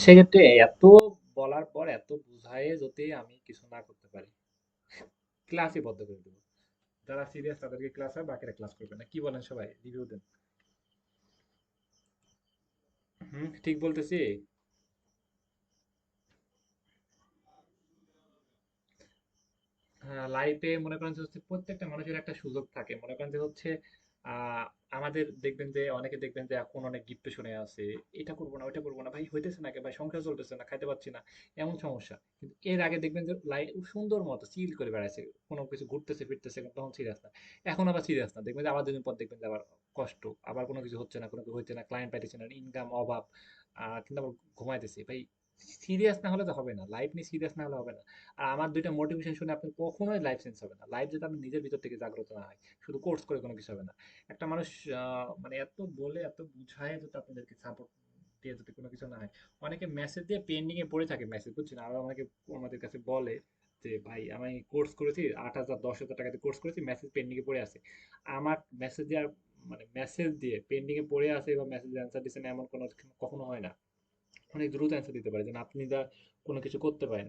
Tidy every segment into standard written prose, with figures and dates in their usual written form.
সেক্ষেত্রে এত বলার পর এত বুঝায়ে যদি আমি কিছু না করতে পারি, ক্লাসই বন্ধ করে দেবো। যারা সিরিয়াস তাদেরকে ক্লাস হয়, বাকিরা ক্লাস করবে না। কি বলেন সবাই? রিভিউ দেন। ঠিক বলতেছি? লাইফে মনে করেন যে হচ্ছে প্রত্যেকটা মানুষের একটা সুযোগ থাকে। মনে করেন যে হচ্ছে আহ আমাদের দেখবেন যে অনেকে দেখবেন যে এখন অনেক ডিপ্রেশনে আছে, এটা করবো না ওইটা করবো না, ভাই হইতেছে না, ভাই সংসার চলতেছে না, খাইতে পাচ্ছি না, এমন সমস্যা। কিন্তু এর আগে দেখবেন যে লাইফ সুন্দর মতো চিল করে বেড়াচ্ছে, কোনো কিছু ঘুরতেছে ফিরতেছে, তখন সিরিয়াস না। এখন আবার সিরিয়াস না, দেখবেন যে আবার 2 দিন পর দেখবেন যে আবার কষ্ট, আবার কোনো কিছু হচ্ছে না, কোনো কিছু হচ্ছে না, ক্লায়েন্ট পাইতেছে না, ইনকাম অভাব, কিন্তু আবার ঘুমাইতেছে। ভাই সিরিয়াস না হলে তো হবে না, লাইফ নিয়ে সিরিয়াস না হলে হবে না। আর আমার 2টা মোটিভেশন শুনে আপনার কখনোই লাইফ চেঞ্জ হবে না। লাইফ যদি আপনি নিজের ভিতর থেকে জাগ্রত না হয়, শুধু কোর্স করে কোনো কিছু হবে না। একটা মানুষ মানে এত বলে এত বুঝায় যদি আপনাদেরকে সাপোর্ট দিয়ে যদি কোনো কিছু না হয়, অনেকে মেসেজ দিয়ে পেন্ডিং এ পড়ে থাকে মেসেজ, বুঝছেন? আর অনেকে আমাদের কাছে বলে যে ভাই আমি কোর্স করেছি 8,000 10,000 টাকা দিয়ে কোর্স করেছি, মেসেজ পেন্ডিং এ পড়ে আছে। আমার মেসেজ দেওয়ার মানে মেসেজ দিয়ে পেন্ডিং এ পড়ে আছে বা মেসেজ অ্যান্সার দিচ্ছেন এমন কোনো কখনো হয় না। অনেক দ্রুত অ্যান্সার দিতে পারে, যেন আপনি যা কোনো কিছু করতে পারেন।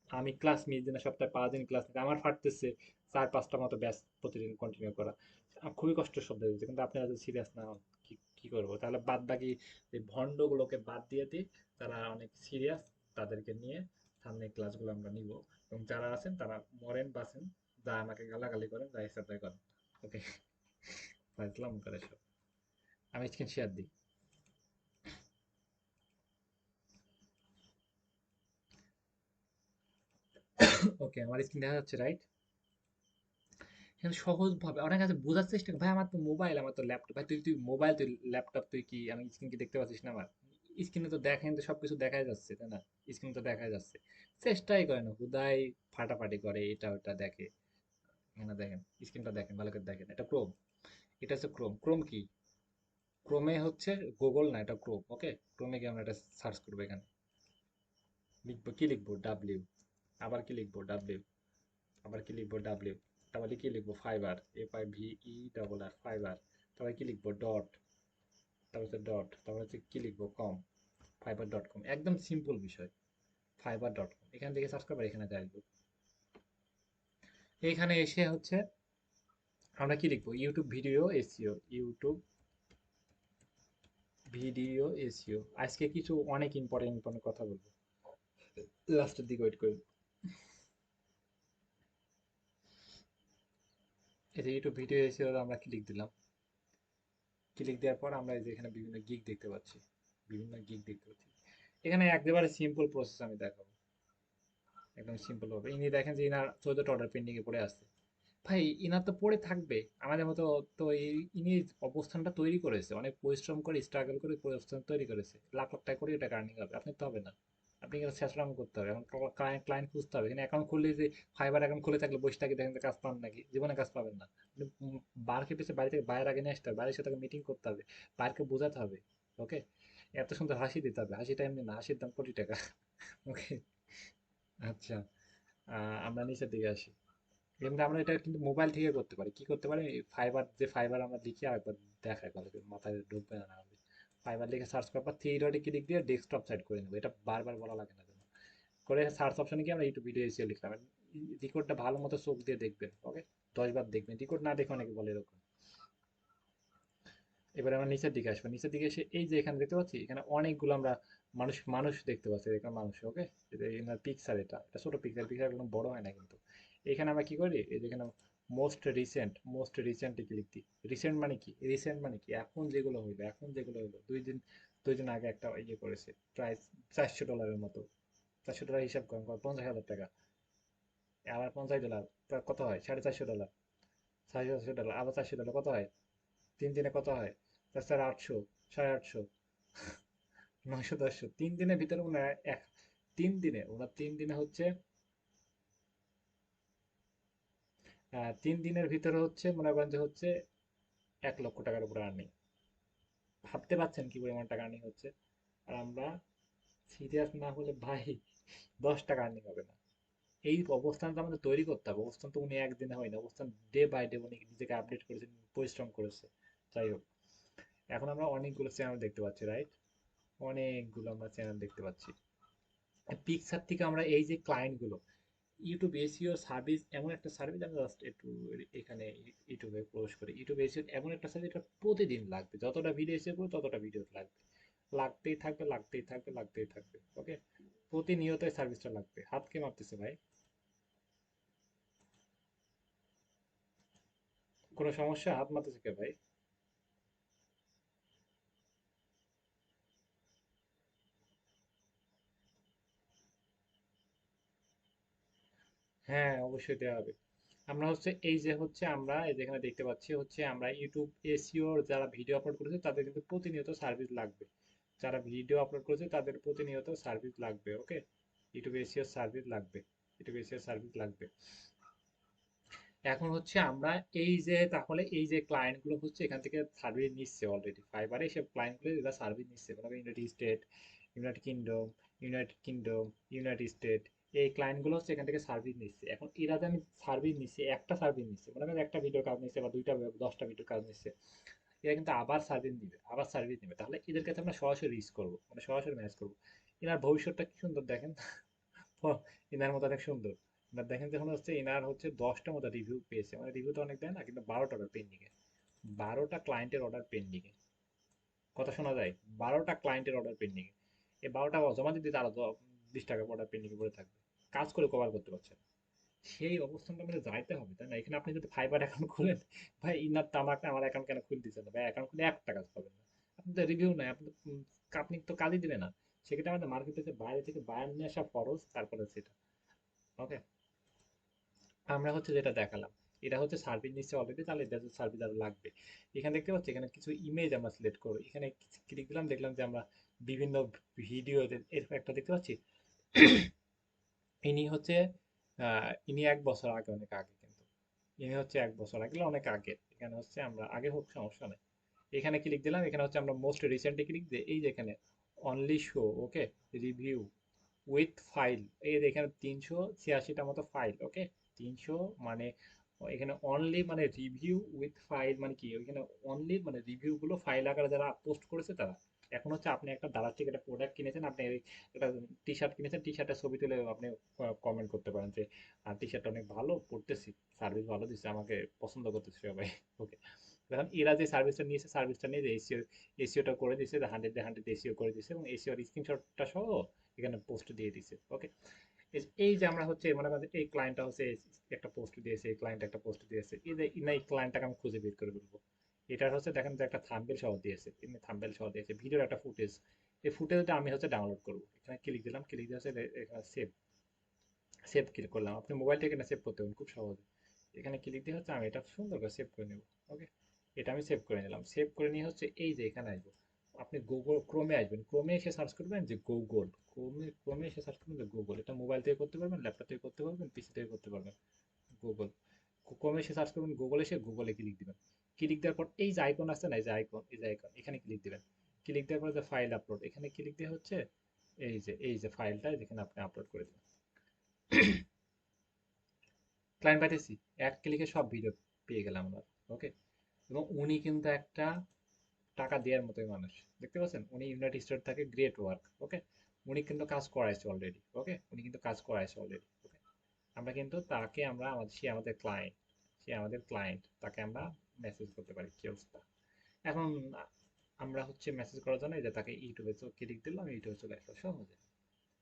আমি ক্লাস মিস দিই না, সপ্তাহে 5 দিন ক্লাস নিতে আমার ফাটতেছে 4-5টা মতো ব্যাচ প্রতিদিন কন্টিনিউ করা। খুবই কষ্টের শব্দ দিচ্ছে, কিন্তু আপনারা যদি সিরিয়াস না হন, কি কি করবো তাহলে? বাদ বাকি এই ভণ্ডগুলোকে বাদ দিয়ে দিই, যারা অনেক সিরিয়াস তাদেরকে নিয়ে সামনে ক্লাসগুলো আমরা নিব। এবং যারা আছেন তারা মরেন বাঁচেন, যা আমাকে গালাগালি করেন, যা ইচ্ছা তাই করেন। ওকে, ফাইজলাম করে সব। আমি স্ক্রিন শেয়ার দিই। ওকে, আমার স্ক্রিন দেখা যাচ্ছে, রাইট? এখানে সহজ ভাবে অনেক আছে বোঝার চেষ্টা কর, ভাই আমার তো মোবাইল, আমার তো ল্যাপটপ, ভাই তুই তুই মোবাইল, তুই ল্যাপটপ, তুই কি আমি স্ক্রিন কি দেখতে পাচ্ছিস না? আমার স্ক্রিনে তো দেখেন তো সবকিছু দেখাই যাচ্ছে, তাই না? স্ক্রিনে তো দেখাই যাচ্ছে। চেষ্টাই করে না, হুদাই ফাটাফাটি করে, এটা ওটা দেখে। এখানে দেখেন, স্ক্রিনটা দেখেন, ভালো করে দেখেন, এটা ক্রোম। এটা হচ্ছে ক্রোম। ক্রোম কি? ক্রোমে হচ্ছে গুগল না, এটা ক্রোম। ওকে, ক্রোমে গিয়ে আমরা এটা সার্চ করবো। এখানে লিখবো, কি লিখবো? ডাব্লিউ। আবার কি লিখবো? ডাব্লিউ। আবার কি লিখবো? ডাব্লিউ। তারপরে কি লিখবো? Fibre, FIVE, fibre. তারপরে কি লিখবো? ডট। তারপর হচ্ছে ডট, তারপর হচ্ছে কি লিখবো? কম। fiber.com, একদম সিম্পল বিষয়। fiber.com, এখান থেকে সার্চ করবার, এখানে আসবো। এখানে এসে হচ্ছে আমরা কি লিখবো? YouTube video SEO. YouTube video SEO. আজকে কিছু অনেক ইম্পর্টেন্ট ইম্পর্টেন্ট কথা বলবো, লাস্টের দিকে ওয়েট করুন। এই যে ইউটিউব ভিডিও এসইও, আমরা ক্লিক দিলাম। ক্লিক দেওয়ার পর আমরা এই যে এখানে বিভিন্ন গিগ দেখতে পাচ্ছি, বিভিন্ন গিগ দেখতে পাচ্ছি। এখানে একেবারে সিম্পল প্রসেস আমি দেখাবো, একদম সিম্পল হবে। ইনি দেখেন যে ইনার 14টা অর্ডার পেন্ডিং এ পড়ে আছে। ভাই ইনার তো পড়ে থাকবে, আমাদের মতো। তো ইনি অবস্থানটা তৈরি করেছে, অনেক পরিশ্রম করে স্ট্রাগল করে অবস্থান তৈরি করেছে, লাখ লাখ টাকা করে এটা আর্নিং হবে, আপনি তো হবে না। আপনি এখানে শেষরাম করতে হবে, এখন ক্লায়েন্ট ক্লায়েন্ট খুঁজতে হবে। এখানে অ্যাকাউন্ট খুললে যে ফাইবার অ্যাকাউন্ট খুলে থাকলে বসে থাকি দেখেন যে কাজ পান নাকি? জীবনে কাজ পাবেন না। আপনি বারকে পিছিয়ে বাড়ি থেকে বাইরে আগে নিয়ে আসতে হবে, বাড়ির সাথে মিটিং করতে হবে, বাইরকে বোঝাতে হবে। ওকে, এত সুন্দর হাসি দিতে হবে, হাসিটা এমনি না, হাসির দাম কোটি টাকা। ওকে, আচ্ছা। আমরা নিচের দিকে আসি। কিন্তু আমরা এটা কিন্তু মোবাইল থেকে করতে পারি। কি করতে পারি? ফাইবার, যে ফাইবার আমরা লিখি আরেকবার দেখাই ভালো করে, মাথায় ঢুকবে না নাহলে। ফাইবার লিখে সার্চ করার পর থ্রি ডটে ক্লিক দিয়ে ডেস্কটপ সাইড করে নেবো, এটা বারবার বলা লাগে না যেন। করে সার্চ অপশনে গিয়ে আমরা ইউটিউব ভিডিও এসে লিখলাম। রেকর্ডটা ভালো মতো চোখ দিয়ে দেখবেন। ওকে, 10 বার দেখবেন, রেকর্ড না দেখে অনেকে বলে এরকম। এবারে আমরা নিচের দিকে আসবো। নিচের দিকে এসে এই যে এখানে দেখতে পাচ্ছি, এখানে অনেকগুলো আমরা মানুষ মানুষ দেখতে পাচ্ছি, এখানে মানুষ। ওকে, এখানে পিকচার, এটা এটা ছোট পিকচার, পিকচার কোনো বড় হয় না কিন্তু। এখানে আমরা কি করি? এই যেখানে মোস্ট রিসেন্ট ক্লিক দিই। রিসেন্ট মানে কি? রিসেন্ট মানে কি? এখন যেগুলো হইলো, এখন যেগুলো হইলো, 2 দিন আগে একটা ইয়ে করেছে, প্রায় $400 মতো। $400 হিসাব করেন, 50,000 টাকা। আবার $50, কত হয়? $450। $450, আবার $400 কত হয়? 3 দিনে কত হয়? 4, 800, 850, 900, 1000। 3 দিনের ভিতরে ওনার 3 দিনে হচ্ছে 3 দিনের ভিতরে হচ্ছে মনে করেন যে হচ্ছে 1 লক্ষ টাকার উপরে আর্নিং। ভাবতে পারছেন কি পরিমাণ টাকা আর্নিং হচ্ছে? আর আমরা সিরিয়াস না হলে ভাই 10 টাকা আর্নিং হবে না। এই অবস্থানটা আমাদের তৈরি করতে হবে। অবস্থান তো উনি একদিনে হয় না, অবস্থান ডে বাই ডে উনি নিজেকে আপডেট করেছেন, পরিশ্রম করেছে। যাই হোক, এখন আমরা অনেকগুলো চ্যানেল দেখতে পাচ্ছি, রাইট? অনেকগুলো আমরা চ্যানেল দেখতে পাচ্ছি। পিকচার থেকে আমরা এই যে ক্লায়েন্ট গুলো, ইউটিউব এসইও সার্ভিস এমন একটা সার্ভিস, আমি জাস্ট একটু এখানে ইউটিউবে প্রবেশ করি। ইউটিউব এসইও এমন একটা সার্ভিস, এটা প্রতিদিন লাগবে, যতটা ভিডিও এসে করবো ততটা ভিডিও লাগবে, লাগতেই থাকবে, লাগতেই থাকবে, লাগতেই থাকবে। ওকে, প্রতিনিয়ত এই সার্ভিসটা লাগবে। হাত কে মারতেছে ভাই? কোনো সমস্যা? হাত মারতেছে কে ভাই? হ্যাঁ, অবশ্যই দেওয়া হবে। আমরা হচ্ছে এই যে হচ্ছে আমরা এই যেখানে দেখতে পাচ্ছি হচ্ছে আমরা ইউটিউব এসইওর যারা ভিডিও আপলোড করেছে তাদের কিন্তু প্রতিনিয়ত সার্ভিস লাগবে। যারা ভিডিও আপলোড করেছে তাদের প্রতিনিয়ত সার্ভিস লাগবে। ওকে, ইউটিউব এসইও সার্ভিস লাগবে, ইউটিউব এসইও সার্ভিস লাগবে। এখন হচ্ছে আমরা এই যে তাহলে এই যে ক্লায়েন্ট গুলো হচ্ছে এখান থেকে সার্ভিস নিচ্ছে অলরেডি ফাইবারে, সব ক্লায়েন্ট গুলো এরা সার্ভিস নিচ্ছে, মনে করেন United state, United kingdom, United kingdom, United state, এই ক্লায়েন্ট গুলো হচ্ছে এখান থেকে সার্ভিস নিচ্ছে। এখন এরা যে আমি সার্ভিস নিচ্ছে, একটা সার্ভিস নিচ্ছে, মনে করেন একটা ভিডিও কাজ নিচ্ছে বা দুইটা 10টা ভিডিও কাজ নিচ্ছে, এরা কিন্তু আবার সার্ভিস নিবে, আবার সার্ভিস নেবে। তাহলে এদের কাছে আমরা সরাসরি রিচ করবো, মানে সরাসরি ম্যাচ করবো। এনার ভবিষ্যৎটা কি সুন্দর দেখেন। ইনার মতো অনেক সুন্দর। এনার দেখেন যখন হচ্ছে ইনার হচ্ছে 10টা মতো রিভিউ পেয়েছে, মানে রিভিউ তো অনেক দেয় না, কিন্তু 12টা অর্ডার পেন্ডিং এ, 12টা ক্লায়েন্টের অর্ডার পেন্ডিং এ। কথা শোনা যায়? 12টা ক্লায়েন্টের অর্ডার পেন্ডিং এ। এই 12টা জমা দিতে তারা 20 টাকা অর্ডার পেন্ডিং এ পড়ে থাকবে, কাজ করে কভার করতে পারছে না। সেই অবস্থানটা আমাদের যাইতে হবে, তাই না? এখানে আপনি যদি ফাইবার অ্যাকাউন্ট খুলেন, ভাই ইনার তামাকটা আমার অ্যাকাউন্ট কেন খুলে দিচ্ছেন না ভাই? অ্যাকাউন্ট খুলে 1 টাকা পাবেন না, আপনি তো রিভিউ নাই, আপনি তো কাজই দিবে না। সেক্ষেত্রে আমাদের মার্কেট প্লেসে বাইরে থেকে বায়ার নিয়ে আসা ফরজ, তারপরে সেটা। ওকে, আমরা হচ্ছে যেটা দেখালাম, এটা হচ্ছে সার্ভিস নিচ্ছে অলরেডি, তাহলে এটা সার্ভিস আরো লাগবে। এখানে দেখতে পাচ্ছি এখানে কিছু ইমেজ আমরা সিলেক্ট করবো, এখানে ক্লিক দিলাম, দেখলাম যে আমরা বিভিন্ন ভিডিও, এরকম একটা দেখতে পাচ্ছি। ইনি হচ্ছে ইনি 1 বছর আগে, অনেক আগে কিন্তু, ইনি হচ্ছে 1 বছর আগে, অনেক আগে। এখানে হচ্ছে আমরা আগে হোক সমস্যা নেই। এখানে ক্লিক দিলাম, এখানে হচ্ছে আমরা মোস্ট রিসেন্টলি ক্লিক দিয়ে এই যে এখানে only show, okay, review with file, এই যে এখানে 386টা মতো ফাইল। ওকে, 300 মানে এখানে অনলি মানে রিভিউ উইথ ফাইল মানে কি, ওইখানে অনলি মানে রিভিউ গুলো ফাইল আকারে যারা পোস্ট করেছে তারা। এখন হচ্ছে আপনি একটা দারাজ থেকে একটা প্রোডাক্ট কিনেছেন, আপনি একটা টি শার্ট কিনেছেন, টি শার্টের ছবি তুলে আপনি কমেন্ট করতে পারেন যে টি শার্টটা অনেক ভালো পড়তেছি, সার্ভিস ভালো দিচ্ছে, আমাকে পছন্দ করতেছে সবাই। ওকে, দেখেন এরা যে সার্ভিসটা নিয়েছে, সার্ভিসটা নিয়ে এসিও, এসিওটা করে দিয়েছে, 100-100 এসিও করে দিয়েছে, এবং এসিওর স্ক্রিনশটটা সহ এখানে পোস্ট দিয়ে দিছে। ওকে, এই যে আমরা হচ্ছে মনে করেন যে এই ক্লায়েন্টটা হচ্ছে একটা পোস্ট দিয়েছে, এই ক্লায়েন্ট একটা পোস্ট দিয়েছে, এই যে এই ক্লায়েন্টটাকে আমি খুঁজে বের করে ফেলবো। এটার হচ্ছে দেখেন যে একটা থাম্বনেল সহ দিয়েছে, এমনি থাম্বনেল সহ দিয়েছে, ভিডিওর একটা ফুটেজ। এই ফুটেজটা আমি হচ্ছে ডাউনলোড করবো, এখানে ক্লিক দিলাম, ক্লিক দিয়ে হচ্ছে এখানে সেভ, সেভ ক্লিক করলাম। আপনি মোবাইল থেকে না সেভ করতে পারবেন খুব সহজে। এখানে ক্লিক দিয়ে হচ্ছে আমি এটা সুন্দর করে সেভ করে নেব। ওকে, এটা আমি সেভ করে নিলাম। সেভ করে নিয়ে হচ্ছে এই যে এখানে আসবো, আপনি গুগল ক্রোমে আসবেন, ক্রোমে এসে সার্চ করবেন যে গুগল, ক্রোমে এসে সার্চ করবেন যে গুগল। এটা মোবাইল থেকে করতে পারবেন, ল্যাপটপ থেকে করতে পারবেন, পিসি থেকে করতে পারবেন। গুগল, ক্রোমে এসে সার্চ করবেন গুগল, এসে গুগলে ক্লিক দিবেন। ক্লিক দেওয়ার পর এই যে আইকন আছে না, এই যে আইকন, এই যে আইকন, এখানে ক্লিক দিবেন। ক্লিক দেওয়ার পর যে ফাইল আপলোড, এখানে ক্লিক দিয়ে হচ্ছে এই যে ফাইলটা যেখানে আপনি আপলোড করে দিবেন। ক্লায়েন্ট পাইতেছি, এক ক্লিকে সব ভিডিও পেয়ে গেলাম আমরা। ওকে, এবং উনি কিন্তু একটা টাকা দেওয়ার মতোই মানুষ, দেখতে পাচ্ছেন উনি ইউনাইটেড স্টেট থাকে, গ্রেট ওয়ার্ক। ওকে, উনি কিন্তু কাজ করাইছে অলরেডি। ওকে, উনি কিন্তু কাজ করাইছে অলরেডি। ওকে, আমরা কিন্তু তাকে আমরা আমাদের, সে আমাদের ক্লায়েন্ট, সে আমাদের ক্লায়েন্ট, তাকে আমরা মেসেজ করতে পারি কি অবস্থা। এখন আমরা হচ্ছে মেসেজ করার জন্য এই যে তাকে ইউটিউবে ক্লিক দিলাম, ইউটিউবে চলে আসলো সহজে।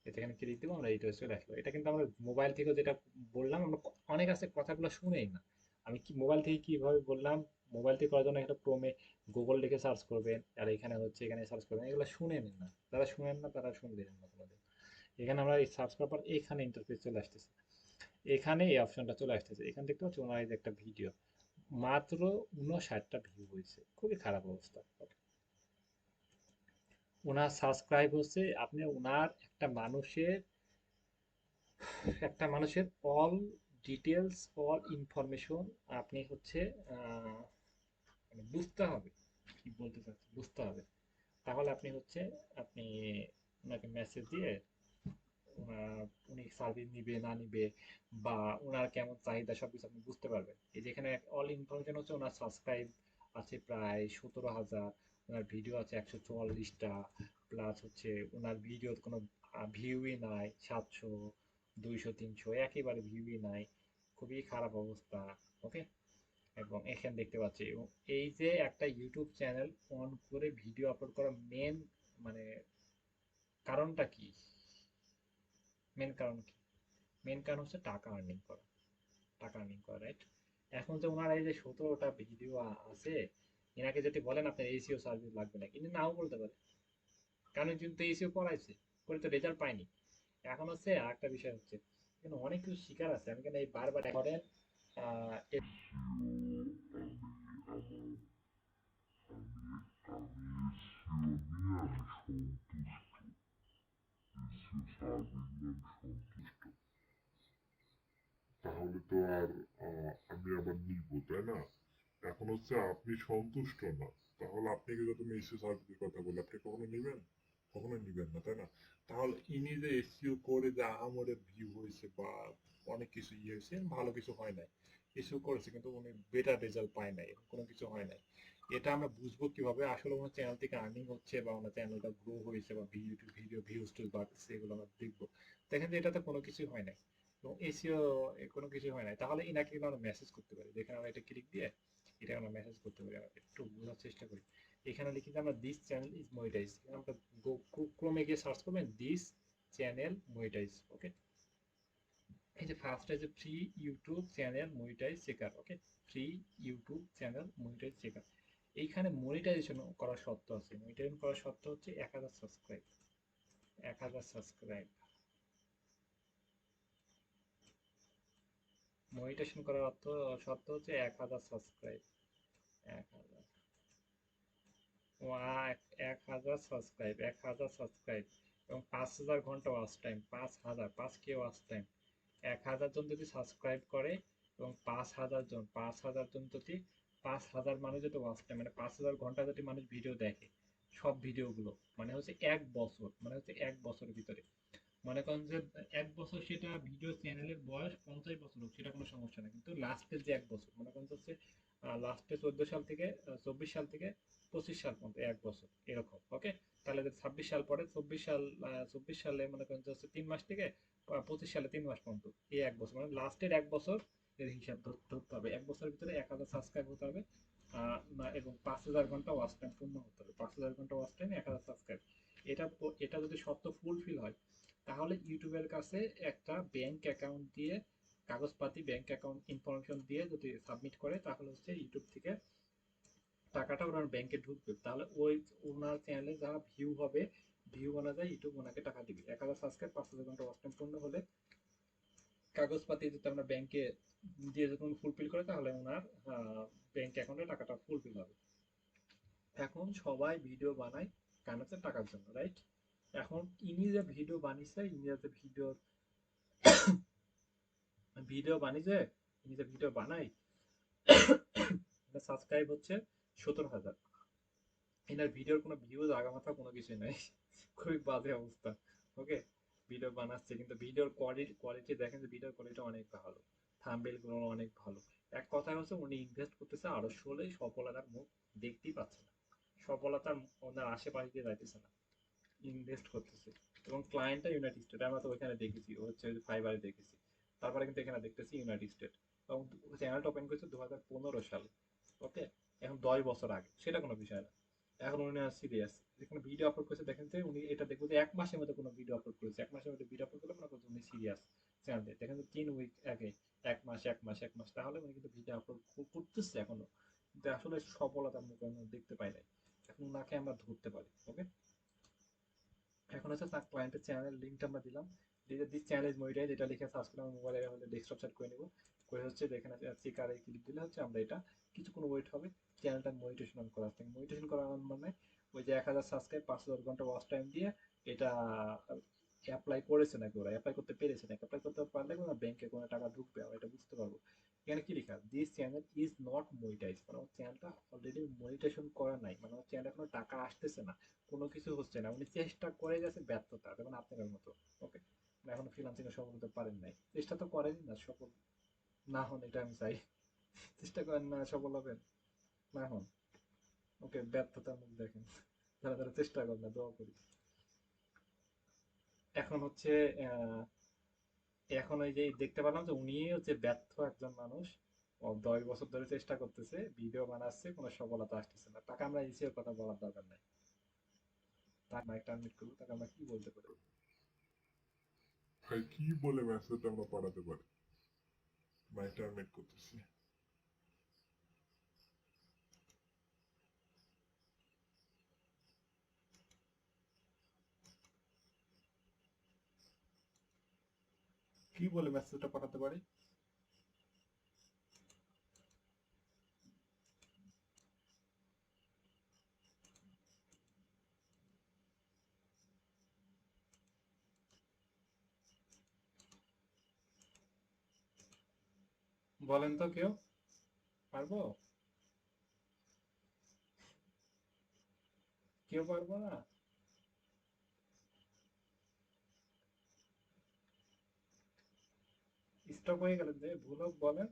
এটা এখানে ক্লিক দিব, আমরা ইউটিউবে চলে আসলো। এটা কিন্তু আমরা মোবাইল থেকে যেটা বললাম, আমরা অনেক আছে কথাগুলো শুনেই না। আমি কি মোবাইল থেকে কিভাবে বললাম, মোবাইল থেকে করার জন্য একটা ক্রোমে গুগল লিখে সার্চ করবেন, আর এখানে হচ্ছে এখানে সার্চ করবেন, এগুলো শুনেন না। যারা শুনেন না তারা শুনবেন না কোনোদিন। এখানে আমরা এই সার্চ করার পর এখানে ইন্টারফেস চলে আসতেছে, এখানে এই অপশনটা চলে আসতেছে। এখান দেখতে পাচ্ছি ওনার এই যে একটা ভিডিও, মাত্র 59টা ভিউ হয়েছে, খুবই খারাপ অবস্থা। ওনার সাবস্ক্রাইব হচ্ছে, আপনি ওনার একটা মানুষের অল ডিটেলস, অল ইনফরমেশন আপনি হচ্ছে মানে বুঝতে হবে, কি বলতে চাচ্ছি বুঝতে হবে। তাহলে আপনি হচ্ছে আপনি ওনাকে মেসেজ দিয়ে উনি সার্ভিস নিবে না নিবে, বা ওনার কেমন চাহিদা সবকিছু আপনি বুঝতে পারবেন। এই যেখানে অল ইনফরমেশন হচ্ছে ওনার সাবস্ক্রাইব আছে প্রায় 17,000, ওনার ভিডিও আছে 144টা, প্লাস হচ্ছে ওনার ভিডিওর কোনো ভিউই নাই, 700 200 300 একেবারে ভিউই নাই, খুবই খারাপ অবস্থা। ওকে, এবং এখানে দেখতে পাচ্ছি, এবং এই যে একটা ইউটিউব চ্যানেল অন করে ভিডিও আপলোড করার মেন মানে কারণটা কি? মেন কারণ কি? মেন কারণ হচ্ছে টাকা আর্নিং করা, টাকা আর্নিং করা, রাইট? এখন যে ওনার এই যে 17টা ভিডিও আছে, এনাকে যদি বলেন আপনার এসিও সার্ভিস লাগবে না, কিন্তু নাও বলতে পারে, কারণ কিন্তু এসিও পড়াইছে, করে তো রেজাল্ট পাইনি। এখন হচ্ছে আরেকটা বিষয় হচ্ছে, এখানে অনেক কিছু শিকার আছে, আমি কেন এই বারবার করেন তাহলে তো আর আমি আবার নিব, তাই না? এখন হচ্ছে আপনি সন্তুষ্ট না, তাহলে আপনি কি যত এসিও সার্ভিসের কথা বলে আপনি কখনো নিবেন? কখনো নিবেন না, তাই না? তাহলে ইনি যে এসিও করে যে আহামরি ভিউ হয়েছে বা অনেক কিছু ইয়ে হয়েছে, ভালো কিছু হয় নাই। এসিও করেছে কিন্তু উনি বেটার রেজাল্ট পায় নাই, এরকম কোনো কিছু হয় নাই। এটা আমরা বুঝবো কিভাবে আসলে ওনার চ্যানেল থেকে আর্নিং হচ্ছে বা ওনার চ্যানেলটা গ্রো হয়েছে বা ভিডিও ভিউজ টিউজ বাড়ছে, এগুলো আমরা দেখবো। দেখেন যে এটাতে কোনো কিছু হয় নাই এবং এসিও কোনো কিছু হয় নাই, তাহলে ইনাকে কিন্তু আমরা মেসেজ করতে পারি। দেখেন আমরা এটা ক্লিক দিয়ে এটা আমরা মেসেজ করতে পারি। আমরা একটু বোঝার চেষ্টা করি। এখানে লিখি যে আমরা দিস চ্যানেল ইজ মনিটাইজ, আমরা ক্রোমে গিয়ে সার্চ করবেন দিস চ্যানেল মনিটাইজ। ওকে, এই যে ফার্স্টে যে free YouTube channel monetize checker. Okay, free YouTube channel monetize checker. এইখানে মনিটাইজেশন করার শর্ত আছে। মনিটাইজেশন করার শর্ত হচ্ছে 1000 সাবস্ক্রাইব, 1000 সাবস্ক্রাইব। মনিটাইজেশন করার অর্থ শর্ত হচ্ছে 1000 সাবস্ক্রাইব, 1000, 1000 সাবস্ক্রাইব, 1000 সাবস্ক্রাইব এবং 5000 ঘন্টা watch time, 5000, 5K watch time. 1000 জন যদি সাবস্ক্রাইব করে এবং 5000 জন, 5000 জন যদি, 5000 মানুষ যদি ওয়াচ টাইম মানে 5000 ঘন্টা যদি মানুষ ভিডিও দেখে, সব ভিডিওগুলো, মানে হচ্ছে 1 বছর, মানে হচ্ছে 1 বছরের ভিতরে, মনে করেন যে 1 বছর, সেটা ভিডিও চ্যানেলের বয়স 50 বছর হোক, সেটা কোনো সমস্যা না, কিন্তু লাস্টের যে 1 বছর, মনে করেন হচ্ছে লাস্টে 14 সাল থেকে 24 সাল থেকে 25 সাল পর্যন্ত 1 বছর এরকম। ওকে, তাহলে যদি 26 সাল পরে, 24 সাল 24 সালে মনে করেন হচ্ছে 3 মাস থেকে 25 সালে 3 মাস পর্যন্ত, এই 1 বছর মানে লাস্টের 1 বছর এর হিসাব ধরতে হবে। 1 বছরের ভিতরে 1000 সাবস্ক্রাইব হতে হবে এবং 5000 ঘন্টা ওয়াচ টাইম পূর্ণ হতে হবে। 5000 ঘন্টা ওয়াচ টাইম, 1000 সাবস্ক্রাইব। এটা এটা যদি শর্ত ফুলফিল হয়, তাহলে ইউটিউবের কাছে একটা ব্যাংক অ্যাকাউন্ট দিয়ে, কাগজপাতি ব্যাংক অ্যাকাউন্ট ইনফরমেশন দিয়ে যদি সাবমিট করে, তাহলে হচ্ছে ইউটিউব থেকে টাকাটা ওনার ব্যাংকে ঢুকবে। তাহলে ওই ওনার চ্যানেলে যা ভিউ হবে, ভিউ অনুযায়ী ইউটিউব ওনাকে টাকা দিবে। 1000 সাবস্ক্রাইব, 5000 ঘন্টা ওয়াচ টাইম পূর্ণ হলে কাগজপাতি যদি আমরা ব্যাংকে দিয়ে যদি ফুলফিল করে, তাহলে ওনার ব্যাংক অ্যাকাউন্টে টাকাটা ফুলফিল হবে। এখন সবাই ভিডিও বানায় কেন? হচ্ছে টাকার জন্য, রাইট? এখন ইনি যে ভিডিও বানিয়েছে, ইনি যে ভিডিওর ভিডিও বানিয়েছে, ইনি যে ভিডিও বানাই, সাবস্ক্রাইব হচ্ছে 17,000। এনার ভিডিওর কোনো ভিউজ আগামাথা কোনো কিছু নাই, খুবই বাজে অবস্থা। ওকে, ভিডিও বানাচ্ছে কিন্তু ভিডিওর কোয়ালিটি দেখেন যে ভিডিওর কোয়ালিটি অনেক ভালো, থাম্বনেল গুলো অনেক ভালো। এক কথায় হচ্ছে উনি ইনভেস্ট করতেছে 800 সফলতার মুখ দেখতেই পাচ্ছে না, সফলতার ওনার আশেপাশে দিয়ে যাইতেছে না, ইনভেস্ট করতেছে। এবং ক্লায়েন্টটা ইউনাইটেড স্টেট, আমরা তো ওইখানে দেখেছি, ও হচ্ছে ফাইবারে দেখেছি। তারপরে কিন্তু এখানে দেখতেছি ইউনাইটেড স্টেট। এবং চ্যানেলটা ওপেন করেছে 2015 সালে। ওকে, এখন 10 বছর আগে, সেটা কোনো বিষয় না। এখন উনি সিরিয়াস, যেখানে ভিডিও আপলোড করেছে দেখেন যে উনি এটা দেখবো যে 1 মাসের মধ্যে কোনো ভিডিও আপলোড করেছে, 1 মাসের মধ্যে ভিডিও আপলোড করলে মনে করছে উনি সিরিয়াস চ্যানেল দিয়ে। দেখেন যে 3 উইক আগে, 1 মাস, 1 মাস, 1 মাস, তাহলে উনি কিন্তু ভিডিও আপলোড করতেছে এখনো, কিন্তু আসলে সফলতার মুখে আমরা দেখতে পাই নাই। এখন ওনাকে আমরা ধরতে পারি। ওকে, এখন হচ্ছে তার ক্লায়েন্টের চ্যানেলের লিঙ্কটা আমরা দিলাম, দিয়ে দিস চ্যানেল মনিটাইজ এটা লিখে সার্চ করে আমার মোবাইলে আমাদের ডেস্কটপ সেট করে নিব, করে হচ্ছে এখানে চেকারে ক্লিক দিলে হচ্ছে আমরা এটা কিছুক্ষণ ওয়েট হবে, চ্যানেলটা মনিটেশন অন করা থাকে। মনিটেশন করা মানে ওই যে 1000 সাবস্ক্রাইব, 5000 ঘন্টা ওয়াচ টাইম দিয়ে এটা অ্যাপ্লাই করেছে নাকি, ওরা অ্যাপ্লাই করতে পেরেছে নাকি, অ্যাপ্লাই করতে পারলে কোনো ব্যাংকে কোনো টাকা ঢুকবে, আমরা এটা বুঝতে পারবো। এখানে কি লেখা, this channel is not monetize, মানে আমার চ্যানেলটা অলরেডি মনিটেশন করা নাই, মানে আমার চ্যানেলে কোনো টাকা আসতেছে না, কোনো কিছু হচ্ছে না, উনি চেষ্টা করে গেছে, ব্যর্থতা, যেমন আপনাদের মতো। ওকে, এখন ফ্রিল্যান্সিং এ সফল হতে পারেন নাই, চেষ্টা তো করেনই না, সফল না হন এটা আমি চাই। চেষ্টা করেন না, সফল হবেন না হন। ওকে, ব্যর্থতার মুখ দেখেন, যারা যারা চেষ্টা করেন না, দোয়া করি। এখন হচ্ছে আহ, এখন ওই যে দেখতে পেলাম যে উনি হচ্ছে ব্যর্থ একজন মানুষ। ও 10 বছর ধরে চেষ্টা করতেছে, ভিডিও বানাচ্ছে, কোনো সফলতা আসতেছে না। তাকে আমরা ইসের কথা বলার দরকার নাই। তার মাইক টার্মিনেট করবো, তাকে আমরা কি বলতে পারি? ভাই কি বলে মেসেজটা আমরা পাঠাতে পারি? মাই টার্মিনেট করতেছি। কি বলে মেসেজটা পাঠাতে পারি? বলেন তো কেউ, পারবো? কেউ পারবো না? স্টপ হয়ে গেলেন যে, ভুল হোক বলেন।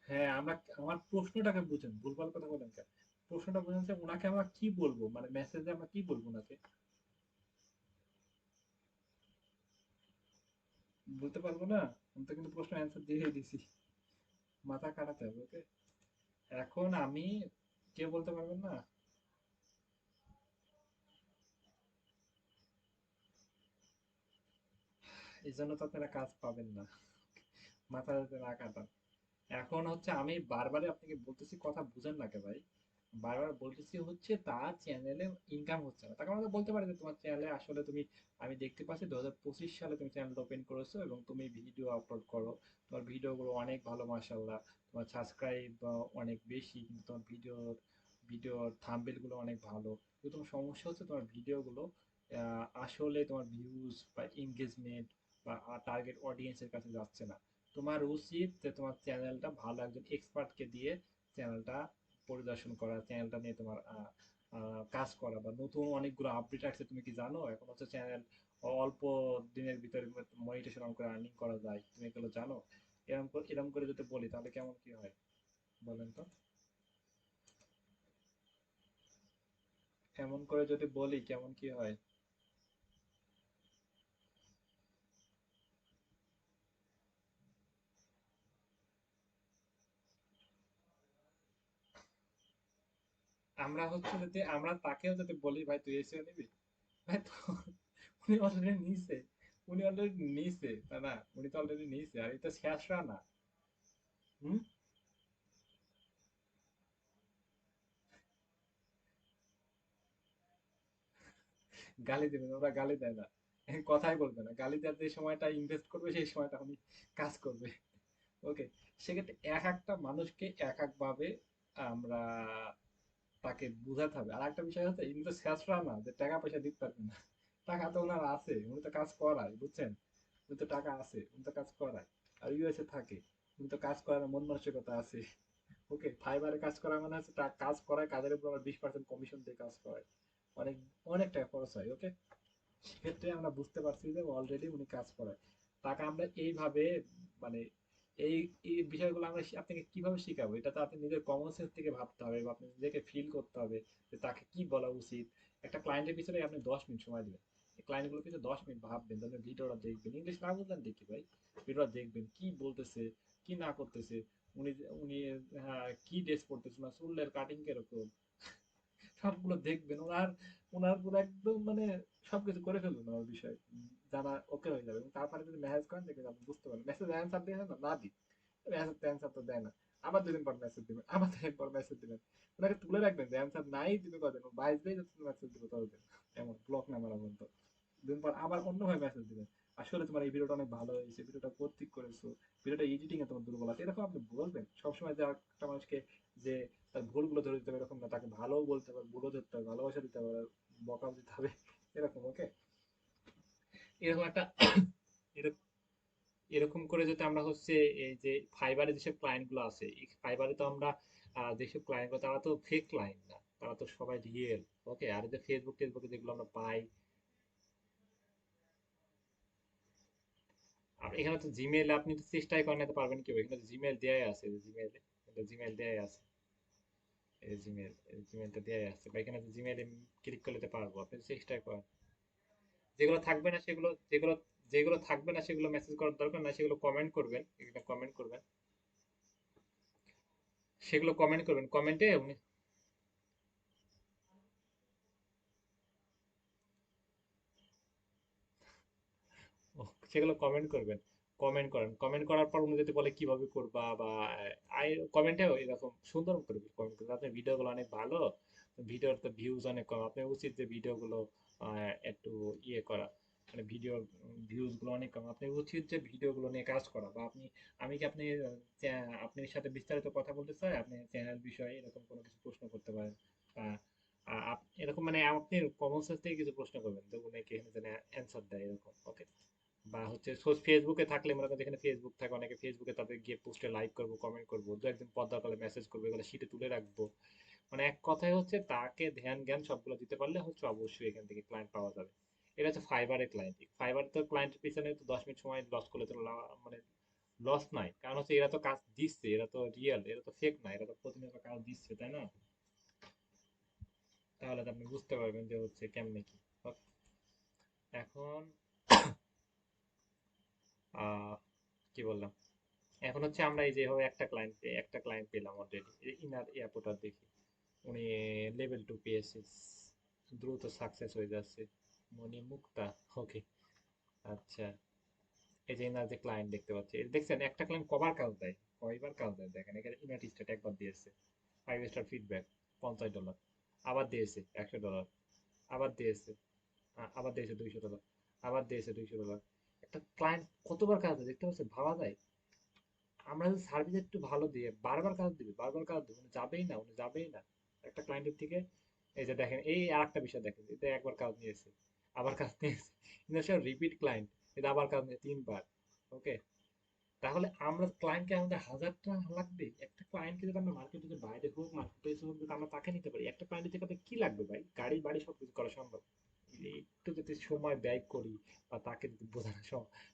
হ্যাঁ, আমরা, আমার প্রশ্নটাকে বুঝেন, ভুলভাল কথা বলেন কেন? প্রশ্নটা বুঝেন যে ওনাকে আমরা কি বলবো, মানে মেসেজে আমরা কি বলবো ওনাকে? বলতে পারবো না? আমি তো কিন্তু প্রশ্ন অ্যান্সার দিয়ে দিছি। মাথা কাটাতে হবে, ওকে? এখন আমি, কেউ বলতে পারবেন না? এই জন্য তো আপনারা কাজ পাবেন না, মাথা যাতে না কাটান। এখন হচ্ছে আমি বারবারই আপনাকে বলতেছি, কথা বুঝেন না কে ভাই? বারবার বলতেছি হচ্ছে তার চ্যানেলে ইনকাম হচ্ছে না। তাকে আমরা বলতে পারি যে তোমার চ্যানেলে আসলে তুমি, আমি দেখতে পাচ্ছি 2025 সালে তুমি চ্যানেল ওপেন করেছো এবং তুমি ভিডিও আপলোড করো। তোমার ভিডিওগুলো অনেক ভালো, মাশাআল্লাহ। তোমার সাবস্ক্রাইব অনেক বেশি, কিন্তু তোমার ভিডিওর থাম্বনেল গুলো অনেক ভালো। কিন্তু তোমার সমস্যা হচ্ছে তোমার ভিডিওগুলো আসলে তোমার ভিউজ বা এঙ্গেজমেন্ট বা টার্গেট অডিয়েন্সের কাছে যাচ্ছে না। তোমার উচিত যে তোমার চ্যানেলটা ভালো একজন এক্সপার্টকে দিয়ে চ্যানেলটা পরিদর্শন করা, চ্যানেলটা নিয়ে তোমার কাজ করা, বা নতুন অনেকগুলো আপডেট আসছে। তুমি কি জানো এখন হচ্ছে চ্যানেল অল্প দিনের ভিতরে মনিটাইজেশন অন করে আর্নিং করা যায়? তুমি এগুলো জানো? এরকম করে যদি বলি তাহলে কেমন কি হয় বলেন তো? এমন করে যদি বলি কেমন কি হয়? আমরা হচ্ছে যদি আমরা তাকেও যদি বলি ভাই তুই এসে নিবি, ভাই তো উনি অলরেডি নিছে। উনি অলরেডি নিছে, তাই না? উনি তো অলরেডি নিছে, আর এটা শেষরা না। হুম। গালি দেবেন, ওরা গালি দেয় না। কথাই বলবে না, গালি দেওয়ার যে সময়টা ইনভেস্ট করবে সেই সময়টা উনি কাজ করবে। ওকে? সেক্ষেত্রে এক একটা মানুষকে এক এক ভাবে আমরা তাকে বুঝাতে হবে। আর একটা বিষয় হচ্ছে ইনি তো শেষরা না যে টাকা পয়সা দিতে পারবে না। টাকা তো ওনার আছে, উনি তো কাজ করায়, বুঝছেন? উনি তো টাকা আছে, উনি তো কাজ করায়। আর ইউএসএ থাকে, উনি তো কাজ করার মন মানসিকতা আছে। ওকে, ফাইবারে কাজ করা মানে হচ্ছে কাজ করায়, কাজের উপর আবার 20% কমিশন দিয়ে কাজ করায়। অনেক, অনেক টাকা খরচ হয়। ওকে? সেক্ষেত্রে আমরা বুঝতে পারছি যে অলরেডি উনি কাজ করায়। তাকে আমরা এইভাবে, মানে এই এই বিষয়গুলো আমরা আপনাকে কিভাবে শিখাবো? এটা তো আপনি নিজের কমন সেন্স থেকে ভাবতে হবে, বা আপনি নিজেকে ফিল করতে হবে যে তাকে কি বলা উচিত। একটা ক্লায়েন্টের পিছনে আপনি 10 মিনিট সময় দিবেন, এই ক্লায়েন্টগুলোর পিছনে 10 মিনিট ভাববেন, তাদের ভিডিওটা দেখবেন, ইংলিশ না বুঝলেন দেখি ভাই, ভিডিওটা দেখবেন কি বলতেছে, কি না করতেছে। উনি হ্যাঁ, কি ড্রেস পরতেছে, না চুলের কাটিং কিরকম, সবগুলো দেখবেন। ওনার ওনার পুরো একদম মানে সবকিছু করে ফেলবেন ওনার বিষয় জানা ওকে হয়ে যাবে। এবং তারপরে যদি মেসেজ করেন দেখবেন আপনি বুঝতে পারেন, মেসেজ অ্যান্সার দিয়ে না, না দিই, মেসেজ অ্যান্সার তো দেয় না। আবার 2 দিন পর মেসেজ দিবেন, আবার 2 দিন পর মেসেজ দিবেন। ওনাকে তুলে রাখবেন যে অ্যান্সার নাই দিবে কদিন, 22 দিন যত মেসেজ দিবে ততদিন, এমন ব্লক না মারা পর্যন্ত। 2 দিন পর আবার অন্যভাবে মেসেজ দিবেন, আসলে তোমার এই ভিডিওটা অনেক ভালো হয়েছে, ভিডিওটা ঠিক করেছো, ভিডিওটা এডিটিং এ তোমার দুর্বল আছে, এরকম আপনি বলবেন সবসময়। যে একটা মানুষকে যে তার ভুলগুলো ধরে দিতে হবে এরকম না, তাকে ভালোও বলতে হবে, ভুলও ধরতে হবে, ভালোবাসা দিতে হবে, বকাও দিতে হবে, এরকম। ওকে? এরকম একটা এরকম এরকম করে যদি আমরা হচ্ছে এই যে ফাইবারে যেসব ক্লায়েন্ট গুলো আছে, এই ফাইবারে তো আমরা যেসব ক্লায়েন্ট গুলো তারা তো ফেক ক্লায়েন্ট না, তারা তো সবাই রিয়েল। ওকে? আর এই যে টেসবুকে যেগুলো আমরা পাই, আর এখানে তো জিমেইল আপনি তো চেষ্টাই করে নিতে পারবেন কি, এখানে তো জিমেইল দেয়াই আছে, জিমেইলে জিমেইল দেয়াই আছে। এই জিমেল, জিমেলটা দেওয়া আছে বা এখানে জিমেলে ক্লিক করলে তো পারবো। আপনি চেষ্টা করেন। যেগুলো থাকবে না সেগুলো, যেগুলো থাকবে না সেগুলো মেসেজ করার দরকার না, সেগুলো কমেন্ট করবেন, এখানে কমেন্ট করবেন, সেগুলো কমেন্ট করবেন, কমেন্টে উনি ও, সেগুলো কমেন্ট করবেন, কমেন্ট করেন, কমেন্ট করার পর উনি যদি বলে কিভাবে করবা বা আই কমেন্টেও এরকম সুন্দর করে কমেন্ট করবেন, আপনার ভিডিওগুলো অনেক ভালো, ভিডিওর তো ভিউজ অনেক কম, আপনার উচিত যে ভিডিওগুলো একটু ইয়ে করা, মানে ভিডিও ভিউজ গুলো অনেক কম, আপনি উচিত যে ভিডিওগুলো নিয়ে কাজ করা, বা আপনি, আমি কি আপনি আপনার সাথে বিস্তারিত কথা বলতে চাই, আপনি চ্যানেল বিষয়ে এরকম কোনো কিছু প্রশ্ন করতে পারেন, বা এরকম মানে আপনি কমন সেন্স থেকে কিছু প্রশ্ন করবেন, তো উনি কি এখানে যেন অ্যান্সার দেয় এরকম, ওকে। বা হচ্ছে ফেসবুকে থাকলে মনে করেন যেখানে ফেসবুক থাকে, অনেকে ফেসবুকে তাদের গিয়ে পোস্টে লাইক করবো, কমেন্ট করবো, দু একদিন পর দরকার হলে মেসেজ করবো, এগুলো শিটে তুলে রাখবো, মানে এক কথায় হচ্ছে তাকে ধ্যান জ্ঞান সবগুলো দিতে পারলে হচ্ছে অবশ্যই এখান থেকে ক্লায়েন্ট পাওয়া যাবে। এটা হচ্ছে ফাইবারের ক্লায়েন্ট। ফাইবার তো ক্লায়েন্টের পিছনে তো 10 মিনিট সময় লস করলে তো মানে লস নাই, কারণ হচ্ছে এরা তো কাজ দিচ্ছে, এরা তো রিয়েল, এরা তো ফেক না, এরা তো প্রতিনিয়ত কাজ দিচ্ছে, তাই না? তাহলে তো আপনি বুঝতে পারবেন যে হচ্ছে কেমনে কি। Okay, এখন কি বললাম, এখন হচ্ছে আমরা এই যেভাবে একটা ক্লায়েন্ট পেলাম অলরেডি, ইনার এয়ারপোর্টার দেখি উনি লেভেল 2 পেয়েছে, দ্রুত সাকসেস হয়ে যাচ্ছে, মনি মুক্তা, ওকে। আচ্ছা, এই যে ইনার যে ক্লায়েন্ট দেখতে পাচ্ছি, দেখছেন একটা ক্লায়েন্ট কবার কাজ দেয়, কয়বার কাজ দেয় দেখেন, এখানে ইউনাইটেড স্টেট একবার দিয়েছে 5 স্টার ফিডব্যাক, $50, আবার দিয়েছে $100, আবার দিয়েছে, আবার দিয়েছে $200, আবার দিয়েছে $200, একটা ক্লায়েন্ট কতবার কাজ দেয় দেখতে পাচ্ছেন, ভাবা যায়। আমরা যদি সার্ভিস একটু ভালো দিয়ে বারবার কাজ দিবে, বারবার কাজ দিবে, উনি যাবেই না, উনি যাবেই না একটা ক্লায়েন্টের থেকে। এই যে দেখেন, এই আর একটা বিষয় দেখেন, এটা একবার কাজ নিয়েছে, আবার কাজ নিয়েছে, কিন্তু সব রিপিট ক্লায়েন্ট, এটা আবার কাজ নিয়ে 3 বার, ওকে। তাহলে আমরা ক্লায়েন্টকে আমাদের 1000 টাকা লাগবে, একটা ক্লায়েন্টকে যদি আমরা মার্কেটে বাইরে হোক, মার্কেটে হোক, যদি আমরা তাকে নিতে পারি, একটা ক্লায়েন্টের থেকে কি লাগবে ভাই, গাড়ি বাড়ি সবকিছু করা সম্ভব, একটু যদি সময় ব্যয় করি বা তাকে যদি বোঝানো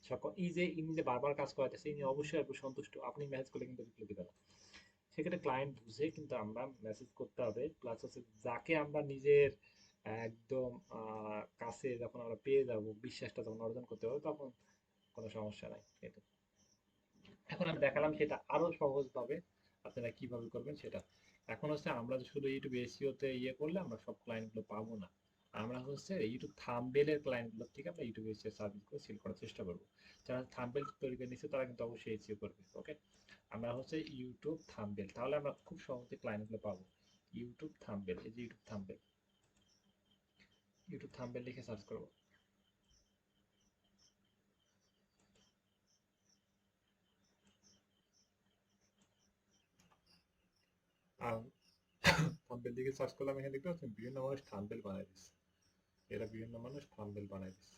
সকল, এই যে ইনি যে বারবার কাজ করাতেছে, ইনি অবশ্যই একটু সন্তুষ্ট, আপনি মেসেজ করলে কিন্তু রিপ্লাই দিবেন না, সেক্ষেত্রে ক্লায়েন্ট বুঝে কিন্তু আমরা মেসেজ করতে হবে, প্লাস হচ্ছে যাকে আমরা নিজের একদম কাছে যখন আমরা পেয়ে যাব, বিশ্বাসটা যখন অর্জন করতে পারবো, তখন কোনো সমস্যা নাই এটা। এখন আমি দেখালাম সেটা আরো সহজ ভাবে আপনারা কিভাবে করবেন সেটা। এখন হচ্ছে আমরা যে শুধু ইউটিউব এসইও তে ইয়ে করলে আমরা সব ক্লায়েন্ট গুলো পাবো না, আমরা হচ্ছে ইউটিউব থাম্বনেলের ক্লায়েন্ট গুলোর থেকে আমরা ইউটিউব এসইও সার্ভিস গুলো সেল করার চেষ্টা করবো। যারা থাম্বনেল তৈরি করে নিচ্ছে তারা কিন্তু অবশ্যই এসইও করবে, ওকে। আমরা হচ্ছে ইউটিউব থাম্বনেল, তাহলে আমরা খুব সহজে ক্লায়েন্ট গুলো পাবো। ইউটিউব থাম্বনেল, এই যে ইউটিউব থাম্বনেল, ইউটিউব থাম্বনেল লিখে সার্চ করবো। আর থাম্বনেল লিখে সার্চ করলাম, এখানে দেখতে পাচ্ছেন বিভিন্ন মানুষ থাম্বনেল বানাই দিচ্ছে, এরা বিভিন্ন মানুষ থাম্বনেল বানাই দিচ্ছে।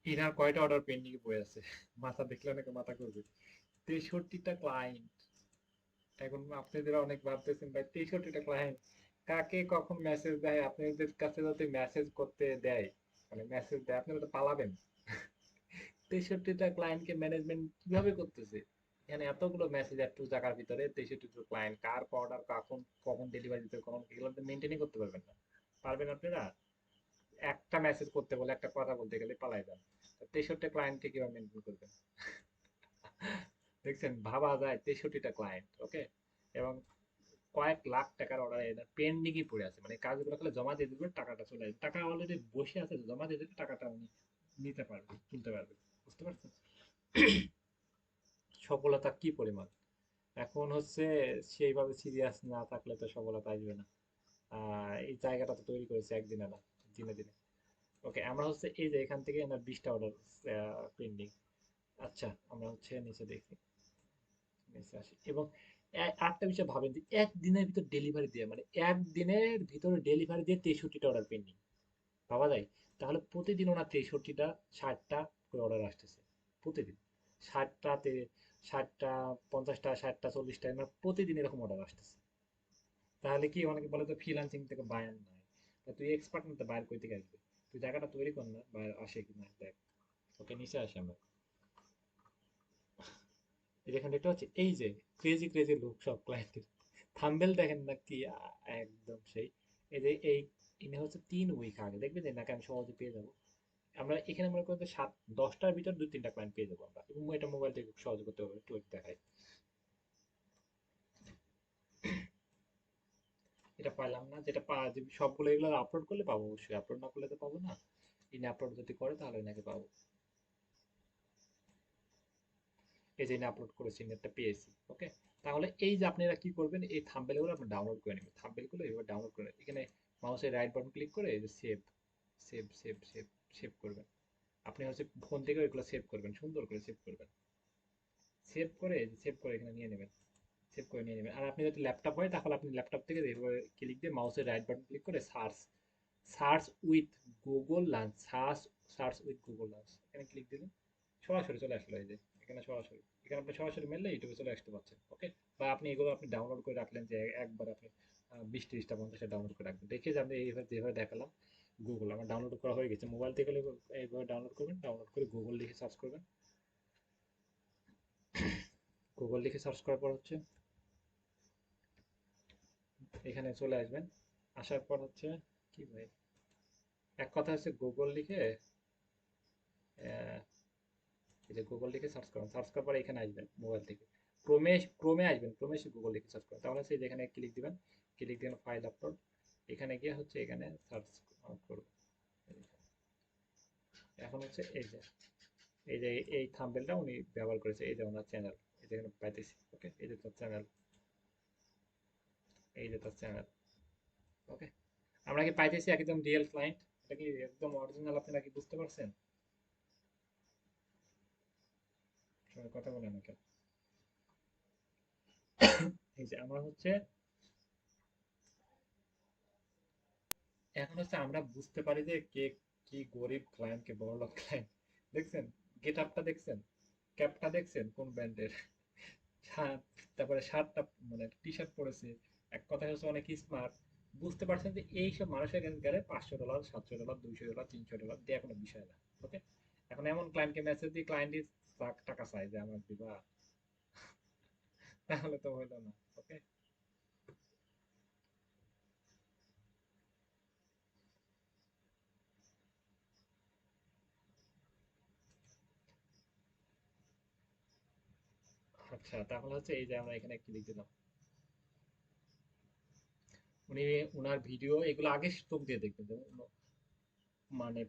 এনার কয়টা অর্ডার পেন্ডিং এ পড়ে আছে, মাথা দেখলে অনেকে মাথা করবে, 63টা ক্লায়েন্ট। এখন আপনাদের অনেক ভাবতেছেন ভাই 63টা ক্লায়েন্ট কাকে কখন মেসেজ দেয়, আপনাদের কাছে যদি মেসেজ করতে দেয়, মানে মেসেজ দেয়, আপনারা তো পালাবেন। 63টা ক্লায়েন্টকে ম্যানেজমেন্ট কিভাবে করতেছে, এখানে এতগুলো মেসেজ একটু জায়গার ভিতরে 63টা ক্লায়েন্ট, কার অর্ডার কখন কখন ডেলিভারি দিতে, কখন এগুলো তো মেনটেনই করতে পারবেন না, পারবেন আপনারা? একটা মেসেজ করতে বলে, একটা কথা বলতে গেলে পালাই যান, 63 ক্লায়েন্টকে কিভাবে মেনটেন করবেন? দেখছেন, ভাবা যায় 63টা ক্লায়েন্ট, ওকে, এবং কয়েক লাখ টাকার অর্ডার এটা পেন্ডিং ই পড়ে আছে, মানে কাজগুলো খালি জমা দিয়ে দিবে, টাকাটা চলে আসবে, টাকা অলরেডি বসে আছে, জমা দিয়ে দিলে টাকাটা উনি নিতে পারবে, তুলতে পারবে, বুঝতে পারছেন সফলতা কি পরিমাণ। এখন হচ্ছে সেইভাবে সিরিয়াস না থাকলে তো সফলতা আসবে না। এই জায়গাটা তো তৈরি করেছে একদিনে না, দিনে দিনে, ওকে। আমরা হচ্ছে এই যে এখান থেকে এনার 20টা অর্ডার পেন্ডিং। আচ্ছা, আমরা হচ্ছে নিচে দেখি, নিচে আসি, এবং আরেকটা বিষয় ভাবেন যে একদিনের ভিতর ডেলিভারি দিয়ে, মানে একদিনের ভিতরে ডেলিভারি দিয়ে 63টা অর্ডার পেন্ডিং, পাওয়া যায়। তাহলে প্রতিদিন ওনার 63টা 60টা করে অর্ডার আসতেছে প্রতিদিন, 60টা 60টা 50টা 60টা 40টা মানে প্রতিদিন এরকম অর্ডার আসতেছে। তাহলে কি অনেকে বলে তো ফ্রিল্যান্সিং থেকে বায়ার নাই, তা তুই এক্সপার্ট না তো বায়ার কই থেকে আসবে? তুই জায়গাটা তৈরি কর না, বায়ার আসে কি না দেখ। ওকে, নিচে আসে আমরা, এই যেখানে দেখতে পাচ্ছি এই যে ক্রেজি ক্রেজি লুক সব ক্লায়েন্টের, থাম্বেল দেখেন না কি একদম সেই। এই যে এই ইনি হচ্ছে 3 উইক আগে, দেখবেন যে নাকি আমি সহজে পেয়ে যাবো। আমরা এখানে মনে করি যে 10টার ভিতর 2-3টা ক্লায়েন্ট পেয়ে যাবো আমরা, এবং এটা মোবাইল থেকে খুব সহজে করতে পারবো। একটু দেখাই, এটা পাইলাম না, যেটা যে সবগুলো এগুলো আপলোড করলে পাবো, অবশ্যই আপলোড না করলে তো পাবো না। ইনি আপলোড যদি করে তাহলে এনাকে পাবো। এই যে আপলোড করেছি, নেটটা পেয়েছি। ওকে, তাহলে এই যে আপনারা কি করবেন, এই থাম্বনেলগুলো আপনি ডাউনলোড করে নেবেন, থাম্বনেলগুলো এইভাবে ডাউনলোড করে এখানে মাউসের রাইট বাটন ক্লিক করে এই যে save save save save save করবেন। আপনি হচ্ছে ফোন থেকে এগুলো সেভ করবেন, সুন্দর করে সেভ করবেন। সেভ করে এখানে নিয়ে নেবেন, সেভ করে নিয়ে নেবেন। আর আপনি যদি ল্যাপটপ হয় তাহলে আপনি ল্যাপটপ থেকে এইভাবে ক্লিক দিয়ে মাউসের রাইট বাটন ক্লিক করে search search with Google lunch, search search with Google lunch এখানে ক্লিক দিলেন, সরাসরি চলে আসলো। এই যে এখানে সরাসরি, এখানে আপনি সরাসরি মেললে ইউটিউবে চলে আসতে পারছেন। ওকে, বা আপনি এগুলো আপনি ডাউনলোড করে রাখলেন, যে একবার আপনি 20-30টা 50টা ডাউনলোড করে রাখবেন। দেখে যে আমি এইভাবে যেভাবে দেখালাম, গুগল আমার ডাউনলোড করা হয়ে গেছে, মোবাইল থেকে হলে এইভাবে ডাউনলোড করবেন, ডাউনলোড করে গুগল লিখে সার্চ করবেন। গুগল লিখে সার্চ করার পর হচ্ছে এখানে চলে আসবেন। আসার পর হচ্ছে কি ভাই, এক কথা হচ্ছে গুগল লিখে এই যে গুগল লিখে সার্চ করুন, সার্চ করার পরে এখানে আসবেন মোবাইল থেকে, ক্রোমে ক্রোমে আসবেন, ক্রোমে এসে গুগল লিখে সার্চ করুন, তাহলে সেই যেখানে ক্লিক দিবেন, ক্লিক দিবেন ফাইল আপলোড, এখানে গিয়ে হচ্ছে এখানে সার্চ করব। এখন হচ্ছে এই যে এই থাম্বনেলটা উনি ব্যবহার করেছে, এই যে ওনার চ্যানেল, এই যে এখানে পাইতেছি। ওকে, এই যে তার চ্যানেল, এই যে তার চ্যানেল। ওকে, আমরা কি পাইতেছি একদম রিয়েল ক্লায়েন্ট, এটা কি একদম অরিজিনাল, আপনারা কি বুঝতে পারছেন? সবাই কথা বলেন না কেন? এই যে আমরা হচ্ছে এখন হচ্ছে আমরা বুঝতে পারি যে কে কি গরিব ক্লায়েন্ট, কে বড়লোক ক্লায়েন্ট। দেখছেন গেট আপটা, দেখছেন ক্যাপটা, দেখছেন কোন ব্র্যান্ডের শার্ট, তারপরে শার্টটা মানে টি শার্ট পরেছে, এক কথায় হচ্ছে অনেক স্মার্ট। বুঝতে পারছেন যে এইসব মানুষের কাছে গেলে $500 $700 $200 $300 দেওয়া কোনো বিষয় না। ওকে, এখন এমন ক্লায়েন্টকে মেসেজ দিয়ে ক্লায়েন্টই টাকা চাই যে আমার দিবা, তাহলে তো হইলো না। ওকে, আচ্ছা, তাহলে হচ্ছে এই যে আমরা এখানে ক্লিক দিলাম, উনি উনার ভিডিও এগুলো আগে চোখ দিয়ে দেখবেন, মানে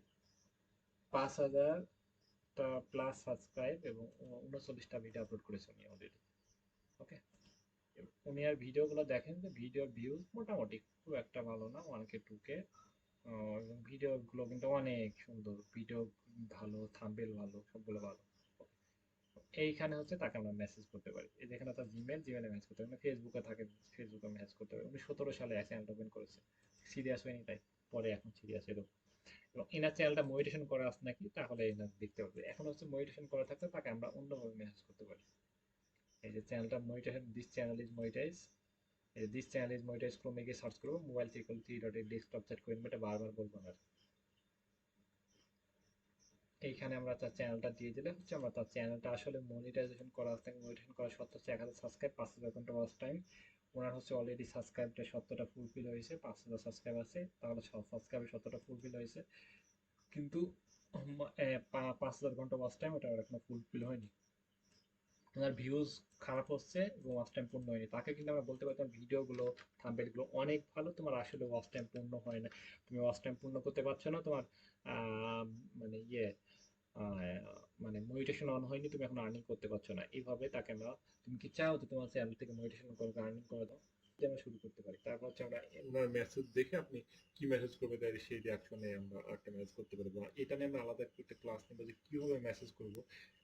5,000টা প্লাস সাবস্ক্রাইব এবং 39টা ভিডিও আপলোড করেছে উনি অলরেডি। ওকে, উনি আর ভিডিওগুলো দেখেন যে ভিডিও ভিউজ মোটামুটি খুব একটা ভালো না, 1K 2K, এবং ভিডিওগুলো কিন্তু অনেক সুন্দর, ভিডিও ভালো, থাম্বনেল ভালো, সবগুলো ভালো। এইখানে হচ্ছে তাকে আমরা মেসেজ করতে পারি, এই যেখানে তার জিমেলে মেসেজ করতে পারি, ফেসবুকে থাকে ফেসবুকে মেসেজ করতে পারি। উনি 17 সালে চ্যানেলটা ওপেন করেছে, সিরিয়াস হয়নি তাই, পরে এখন সিরিয়াস এরকম। এবং এনার চ্যানেলটা মনিটাইজেশন করা আছে নাকি, তাহলে এনার দেখতে পারবে। এখন হচ্ছে মনিটাইজেশন করা থাকলে তাকে আমরা অন্যভাবে মেসেজ করতে পারি। এই যে চ্যানেলটা monetization, this channel is monetize, এই দিস চ্যানেল ইজ মনিটাইজ ক্রমে গিয়ে সার্চ করবো, মোবাইল থেকে 3 ডট ডেস্কটপ সেট করে নেবো, এটা বারবার বলবো না। এইখানে আমরা তার চ্যানেলটা দিয়ে দিলে হচ্ছে আমরা তার চ্যানেলটা আসলে মনিটাইজেশন করা আছে, মনিটাইজেশন করা সত্ত্বেও হচ্ছে 1000 সাবস্ক্রাইব, 5,000 ঘন্টা ওয়াচ টাইম। ওনার হচ্ছে অলরেডি সাবস্ক্রাইবটা 70টা ফুলফিল হয়েছে, 5,000 সাবস্ক্রাইব আছে, তাহলে সাবস্ক্রাইবের 70টা ফুলফিল হয়েছে, কিন্তু 5,000 ঘন্টা ওয়াচ টাইম ওটা এখনো ফুলফিল হয়নি। ওনার ভিউজ খারাপ হচ্ছে এবং ওয়াচ টাইম পূর্ণ হয়নি। তাকে কিন্তু আমরা বলতে পারি তোমার ভিডিওগুলো, থাম্বনেলগুলো অনেক ভালো, তোমার আসলে ওয়াচ টাইম পূর্ণ হয় না, তুমি ওয়াচ টাইম পূর্ণ করতে পারছো না, তোমার আহ, মানে মানে মনিটাইজেশন অন হয়নি, তুমি এখন আর্নিং করতে পারছো না। এইভাবে তাকে আমরা, তুমি কি চাও যে তোমার চ্যানেল থেকে মনিটাইজেশন করে আর্নিং করে দাও, যে আমরা শুরু করতে পারি। তারপর হচ্ছে আমরা ওনার মেসেজ দেখে আপনি কি মেসেজ করবে তাই সেই রিয়াকশনে আমরা একটা মেসেজ করতে পারবো। এটা নিয়ে আমরা আলাদা একটা ক্লাস নেবো যে কিভাবে মেসেজ করব,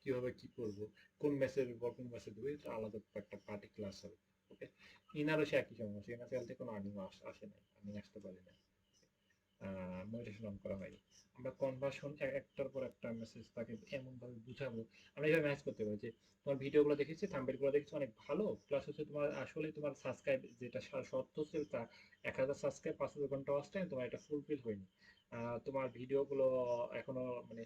কিভাবে কি করব, কোন মেসেজ বা কোন মেসেজ দেবো, এটা আলাদা একটা পার্টি ক্লাস হবে। ওকে, ইনারও সে একই সমস্যা, ইনার চ্যানেল থেকে কোনো আর্নিং আসে নাই, আর্নিং আসতে পারে না। মোটিভেশন অন করা হয়নি। আমরা কনভার্সন একটার পর একটা মেসেজ তাকে এমন ভাবে বুঝাবো, আমরা এইভাবে ম্যানেজ করতে পারি যে তোমার ভিডিওগুলো দেখেছি, থাম্বনেল গুলো দেখেছি অনেক ভালো, প্লাস হচ্ছে তোমার আসলে তোমার সাবস্ক্রাইব যেটা শর্ত হচ্ছে তা 1000 সাবস্ক্রাইব 5000 ঘন্টা ওয়াচ টাইম তোমার এটা ফুলফিল হয়নি। তোমার ভিডিওগুলো এখনো মানে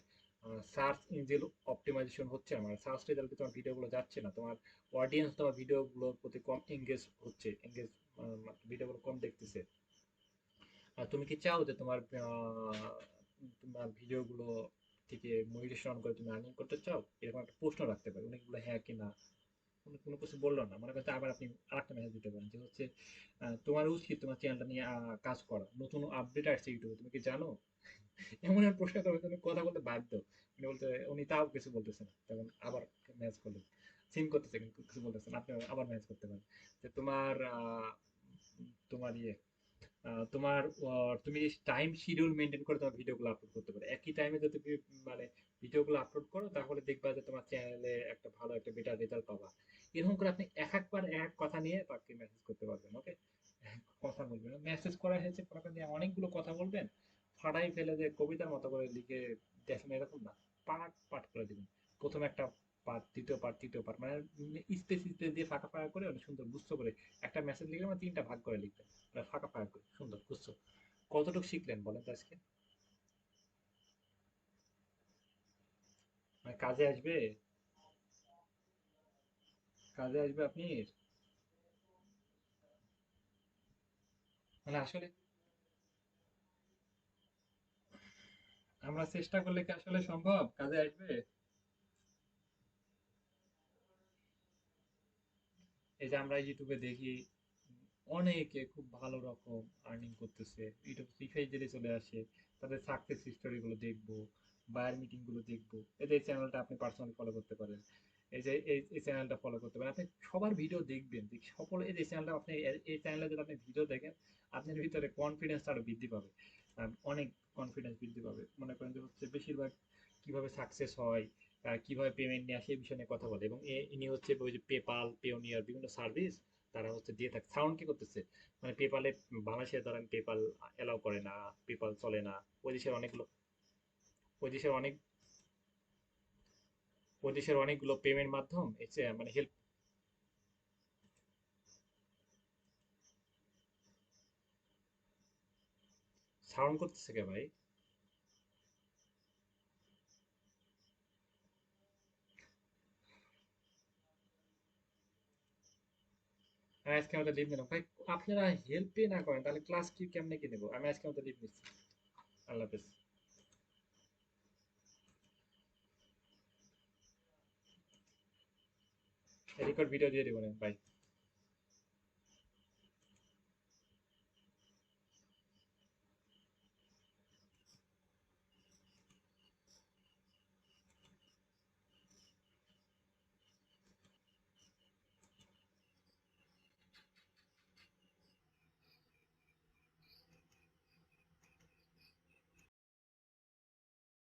সার্চ ইঞ্জিন অপটিমাইজেশন হচ্ছে, আমার সার্চ রেজাল্টে তোমার ভিডিওগুলো যাচ্ছে না, তোমার অডিয়েন্স তোমার ভিডিওগুলোর প্রতি কম এঙ্গেজ হচ্ছে, ভিডিওগুলো কম দেখতেছে। আর তুমি কি চাও যে তোমার তোমার ভিডিওগুলো থেকে মোটিভেশন করে তুমি আর্নিং করতে চাও? এরকম একটা প্রশ্ন রাখতে পারি, অনেকগুলো হ্যাঁ কি না, কোনো কিছু বললো না, মনে করতে আবার আপনি আরেকটা মেসেজ দিতে পারেন যে হচ্ছে তোমার উচিত তোমার চ্যানেলটা নিয়ে কাজ করা, নতুন আপডেট আসছে ইউটিউবে তুমি কি জানো? এমন একটা প্রশ্ন করবে তুমি কথা বলতে বাধ্য। উনি বলতে উনি তাও কিছু বলতেছে না, তখন আবার ম্যাচ করলেন, সিম করতেছে কিন্তু কিছু বলতেছে না, আপনি আবার ম্যাচ করতে পারেন যে তোমার তোমার ইয়ে তোমার তুমি টাইম শিডিউল মেনটেন করে তোমার ভিডিওগুলো আপলোড করতে পারো, একই টাইমে যদি তুমি মানে ভিডিওগুলো আপলোড করো তাহলে দেখবা যে তোমার চ্যানেলে একটা ভালো একটা বেটার রেজাল্ট পাবা। এরকম করে আপনি একবার এক কথা নিয়ে তাকে মেসেজ করতে পারবেন। ওকে, কথা বলবেন, মেসেজ করা হয়েছে কথা নিয়ে অনেকগুলো কথা বলবেন, ফাটাই ফেলে যে কবিতার মতো করে লিখে দেখেন এরকম না, পার্ট পার্ট করে দিবেন। প্রথমে একটা পার্ট, দ্বিতীয় পার্ট, তৃতীয় পার্ট, মানে স্পেস স্পেস দিয়ে ফাঁকা ফাঁকা করে অনেক সুন্দর গুচ্ছ করে একটা মেসেজ লিখলে মানে 3টা ভাগ করে লিখবেন, ফাঁকা ফাঁকা করে সুন্দর গুচ্ছ। কতটুকু শিখলেন বলেন তো আজকে? মানে কাজে আসবে? কাজে আসবে আপনি? মানে আসলে আমরা চেষ্টা করলে কি আসলে সম্ভব কাজে আসবে? এই যে আমরা ইউটিউবে দেখি অনেকে খুব ভালো রকম আর্নিং করতেছে, ইউটিউব রিফাইজে চলে আসে, তাদের সাকসেস স্টোরি গুলো দেখবো, বায়ার মিটিং গুলো দেখবো, এদের এই চ্যানেলটা আপনি পার্সোনালি ফলো করতে পারেন, এই যে এই চ্যানেলটা ফলো করতে পারেন, আপনি সবার ভিডিও দেখবেন, সকলে এই যে চ্যানেলটা আপনি এই চ্যানেলে যদি আপনি ভিডিও দেখেন আপনার ভিতরে কনফিডেন্স আরো বৃদ্ধি পাবে, অনেক কনফিডেন্স বৃদ্ধি পাবে। মনে করেন যে হচ্ছে বেশিরভাগ কিভাবে সাকসেস হয়, কিভাবে পেমেন্ট নিয়ে আসে এই বিষয় নিয়ে কথা বলে, এবং ইনি হচ্ছে ওই যে পেপাল, পেওনিয়ার বিভিন্ন সার্ভিস তারা হচ্ছে দিয়ে থাকে। সাউন্ড কি করতেছে মানে পেপালে, বাংলাদেশে ধরেন পেপাল এলাও করে না, পেপাল চলে না, ওই দেশের অনেকগুলো, ওই দেশের অনেক, ওই দেশের অনেকগুলো পেমেন্ট মাধ্যম এসে মানে হেল্প। সাউন্ড করতেছে কে ভাই? আমি আজকে আমাদের লিভ নিলাম ভাই, আপনারা হেল্পই না করেন তাহলে ক্লাস কি কেমনে কি নেবো? আমি আজকে আমাদের লিভ নিচ্ছি, আল্লাহ হাফেজ। রেকর্ড ভিডিও দিয়ে দেবো, ভাই।